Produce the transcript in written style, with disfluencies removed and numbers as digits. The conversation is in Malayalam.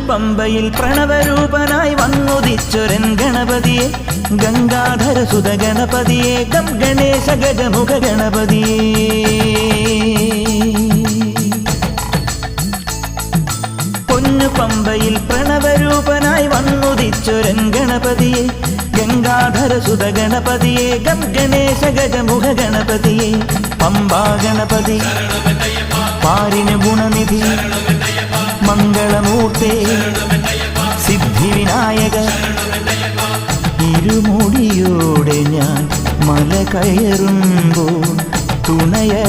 പമ്പയിൽ പ്രണവരൂപനായി വന്നുദിച്ചൊരൻ ഗണപതിയെ ഗംഗാധരസുത ഗണപതിയെ ഗം ഗണേശ ഗജമുഖ ഗണപതിയെ പമ്പയിൽ പ്രണവരൂപനായി വന്നുദിച്ചൊരൻ ഗണപതിയെ ഗംഗാധരസുത ഗണപതിയെ ഗം ഗണേശ ഗജമുഖ ഗണപതിയെ പമ്പാ ഗണപതി പാരിന് ഗുണനിധി മംഗളമൂർത്തേ സിദ്ധിവിനായക ഇരുമുടിയോടെ ഞാൻ മല കയറുമ്പോൾ തുണയരു